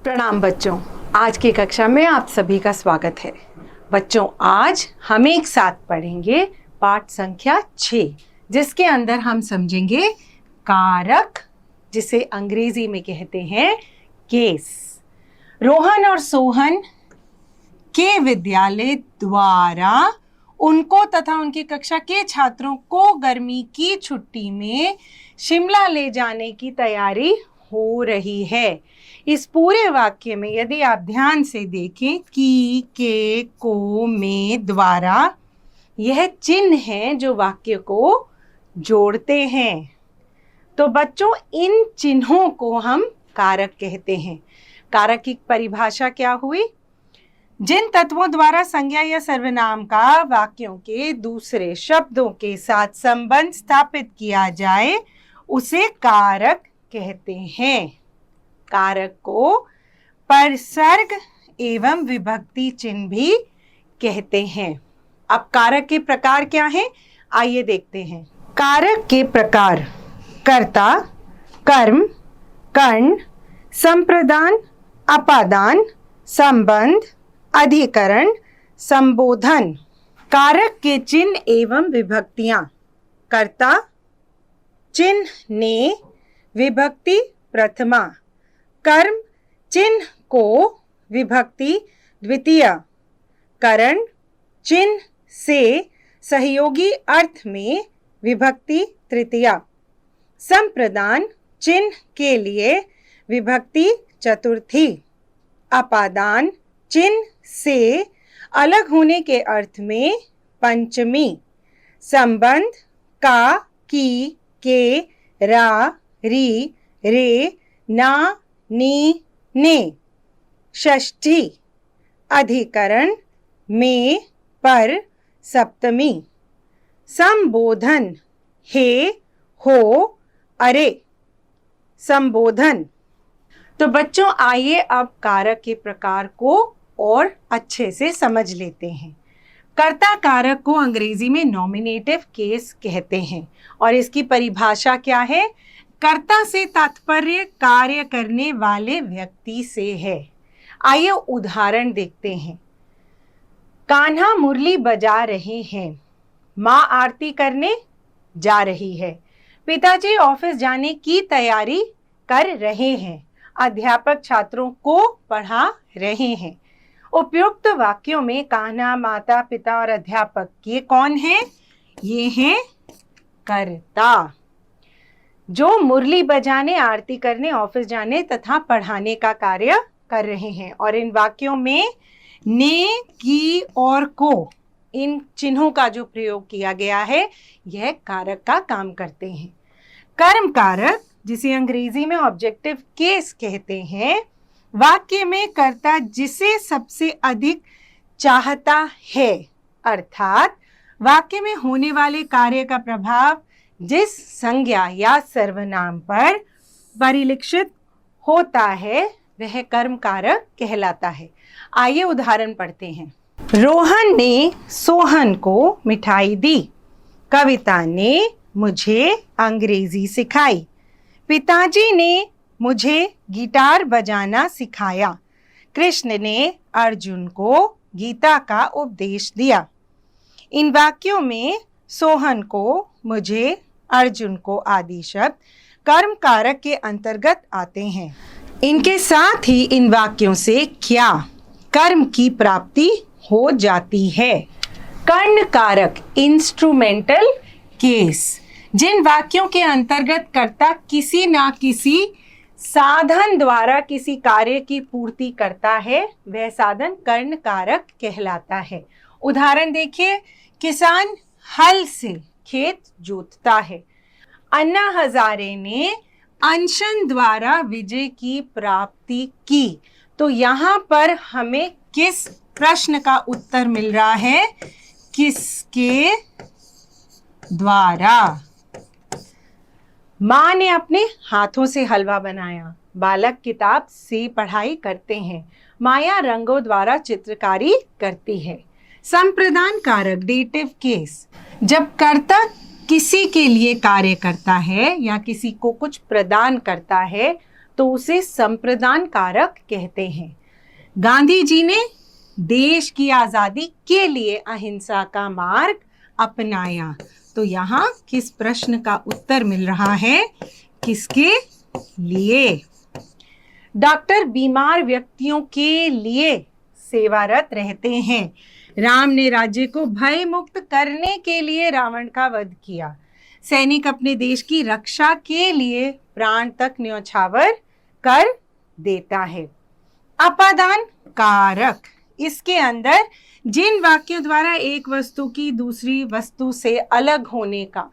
प्रणाम बच्चों, आज की कक्षा में आप सभी का स्वागत है। बच्चों, आज हम एक साथ पढ़ेंगे पाठ संख्या 6, जिसके अंदर हम समझेंगे कारक, जिसे अंग्रेजी में कहते हैं केस। रोहन और सोहन के विद्यालय द्वारा उनको तथा उनकी कक्षा के छात्रों को गर्मी की छुट्टी में शिमला ले जाने की तैयारी हो रही है। इस पूरे वाक्य में यदि आप ध्यान से देखें कि, के, को, में, द्वारा, यह चिन्ह हैं जो वाक्य को जोड़ते हैं। तो बच्चों, इन चिन्हों को हम कारक कहते हैं। कारक की परिभाषा क्या हुई? जिन तत्वों द्वारा संज्ञा या सर्वनाम का वाक्यों के दूसरे शब्दों के साथ संबंध स्थापित किया जाए उसे कारक कहते हैं। कारक को परसर्ग एवं विभक्ति चिन्ह भी कहते हैं। अब कारक के प्रकार क्या हैं? आइए देखते हैं। कारक के प्रकार: कर्ता, कर्म, कर्ण, संप्रदान, अपादान, संबंध, अधिकरण, संबोधन। कारक के चिन्ह एवं विभक्तियां: कर्ता चिन्ह ने, विभक्ति प्रथमा। कर्म चिन्ह को, विभक्ति द्वितीय। करण चिन्ह से सहयोगी अर्थ में, विभक्ति तृतीया। संप्रदान चिन्ह के लिए, विभक्ति चतुर्थी। अपादान चिन्ह से अलग होने के अर्थ में, पंचमी। संबंध का, की, के, रा, री, रे, ना, नी, ने, षष्ठी। अधिकरण में, पर, सप्तमी। संबोधन हे, हो, अरे। संबोधन। तो बच्चों, आइए अब कारक के प्रकार को और अच्छे से समझ लेते हैं। कर्ता कारक को अंग्रेजी में नॉमिनेटिव केस कहते हैं और इसकी परिभाषा क्या है? कर्ता से तात्पर्य कार्य करने वाले व्यक्ति से है। आइए उदाहरण देखते हैं। कान्हा मुरली बजा रहे हैं। माँ आरती करने जा रही है। पिताजी ऑफिस जाने की तैयारी कर रहे हैं। अध्यापक छात्रों को पढ़ा रहे हैं। उपयुक्त वाक्यों में कान्हा, माता, पिता और अध्यापक ये कौन हैं? ये हैं कर्ता, जो मुरली बजाने, आरती करने, ऑफिस जाने तथा पढ़ाने का कार्य कर रहे हैं। और इन वाक्यों में ने, की और को, इन चिन्हों का जो प्रयोग किया गया है यह कारक का काम करते हैं। कर्म कारक, जिसे अंग्रेजी में ऑब्जेक्टिव केस कहते हैं, वाक्य में कर्ता जिसे सबसे अधिक चाहता है, अर्थात वाक्य में होने वाले कार्य का प्रभाव जिस संज्ञा या सर्वनाम पर परिलक्षित होता है वह कर्म कारक कहलाता है। आइए उदाहरण पढ़ते हैं। रोहन ने सोहन को मिठाई दी। कविता ने मुझे अंग्रेजी सिखाई। पिताजी ने मुझे गिटार बजाना सिखाया। कृष्ण ने अर्जुन को गीता का उपदेश दिया। इन वाक्यों में सोहन को, मुझे, अर्जुन को आदि शब्द कर्म कारक के अंतर्गत आते हैं। इनके साथ ही इन वाक्यों से क्या कर्म की प्राप्ति हो जाती है? कर्ण कारक, इंस्ट्रूमेंटल केस, जिन वाक्यों के अंतर्गत कर्ता किसी ना किसी साधन द्वारा किसी कार्य की पूर्ति करता है वह साधन कर्ण कारक कहलाता है। उदाहरण देखिए। किसान हल से खेत जोतता है। अन्ना हजारे ने अनशन द्वारा विजय की प्राप्ति की। तो यहाँ पर हमें किस प्रश्न का उत्तर मिल रहा है? किसके द्वारा? माँ ने अपने हाथों से हलवा बनाया। बालक किताब से पढ़ाई करते हैं। माया रंगों द्वारा चित्रकारी करती है। संप्रदान कारक, डेटिव केस, जब कर्ता किसी के लिए कार्य करता है या किसी को कुछ प्रदान करता है तो उसे संप्रदान कारक कहते हैं। गांधी जी ने देश की आजादी के लिए अहिंसा का मार्ग अपनाया। तो यहाँ किस प्रश्न का उत्तर मिल रहा है? किसके लिए? डॉक्टर बीमार व्यक्तियों के लिए सेवारत रहते हैं। राम ने राज्य को भय मुक्त करने के लिए रावण का वध किया। सैनिक अपने देश की रक्षा के लिए प्राण तक न्यौछावर कर देता है। अपादान कारक, इसके अंदर जिन वाक्यों द्वारा एक वस्तु की दूसरी वस्तु से अलग होने का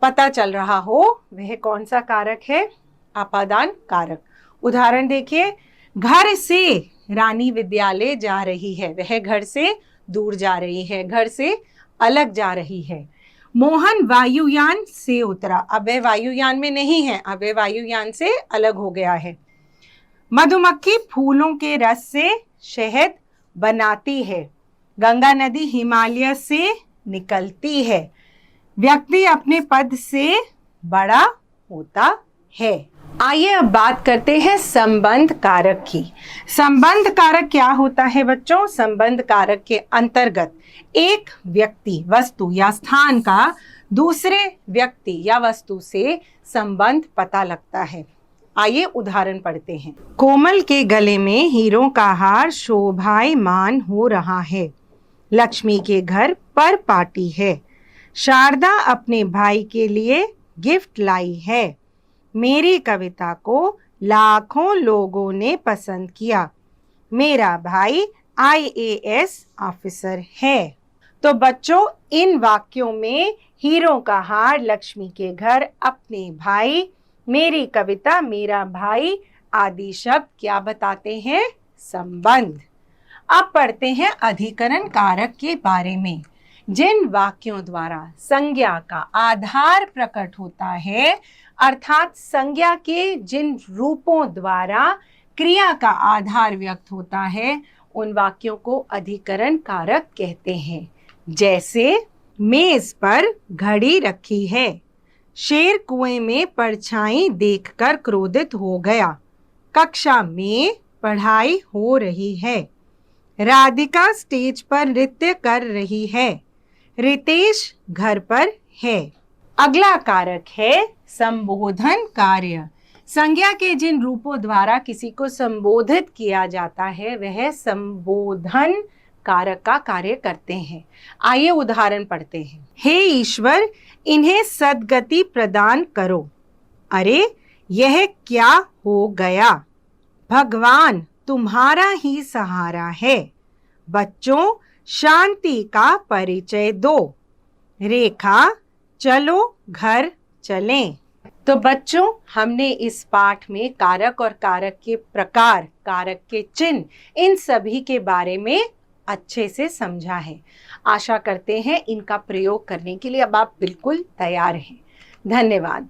पता चल रहा हो वह कौन सा कारक है? अपादान कारक। उदाहरण देखिए, घर से रानी विद्यालय जा रही है, वह घर से दूर जा रही है, घर से अलग जा रही है। मोहन वायुयान से उतरा, अब वह वायुयान में नहीं है, अब वह वायुयान से अलग हो गया है। मधुमक्खी फूलों के रस से शहद बनाती है। गंगा नदी हिमालय से निकलती है। व्यक्ति अपने पद से बड़ा होता है। आइए अब बात करते हैं संबंध कारक की। संबंध कारक क्या होता है बच्चों? संबंध कारक के अंतर्गत एक व्यक्ति, वस्तु या स्थान का दूसरे व्यक्ति या वस्तु से संबंध पता लगता है। आइए उदाहरण पढ़ते हैं। कोमल के गले में हीरों का हार शोभायमान हो रहा है। लक्ष्मी के घर पर पार्टी है। शारदा अपने भाई के लिए गिफ्ट लाई है। मेरी कविता को लाखों लोगों ने पसंद किया। मेरा भाई IAS ऑफिसर है। तो बच्चों, इन वाक्यों में हीरों का हार, लक्ष्मी के घर, अपने भाई, मेरी कविता, मेरा भाई आदि शब्द क्या बताते हैं? संबंध। अब पढ़ते हैं अधिकरण कारक के बारे में। जिन वाक्यों द्वारा संज्ञा का आधार प्रकट होता है, अर्थात संज्ञा के जिन रूपों द्वारा क्रिया का आधार व्यक्त होता है, उन वाक्यों को अधिकरण कारक कहते हैं। जैसे मेज पर घड़ी रखी है। शेर कुएं में परछाई देखकर क्रोधित हो गया। कक्षा में पढ़ाई हो रही है। राधिका स्टेज पर नृत्य कर रही है। रितेश घर पर है। अगला कारक है संबोधन कार्य। संज्ञा के जिन रूपों द्वारा किसी को संबोधित किया जाता है वह संबोधन कारक का कार्य करते हैं। आइए उदाहरण पढ़ते हैं। हे ईश्वर, इन्हें सद्गति प्रदान करो। अरे यह क्या हो गया? भगवान तुम्हारा ही सहारा है। बच्चों, शांति का परिचय दो। रेखा, चलो घर चलें। तो बच्चों, हमने इस पाठ में कारक और कारक के प्रकार, कारक के चिन्ह, इन सभी के बारे में अच्छे से समझा है। आशा करते हैं इनका प्रयोग करने के लिए अब आप बिल्कुल तैयार हैं। धन्यवाद।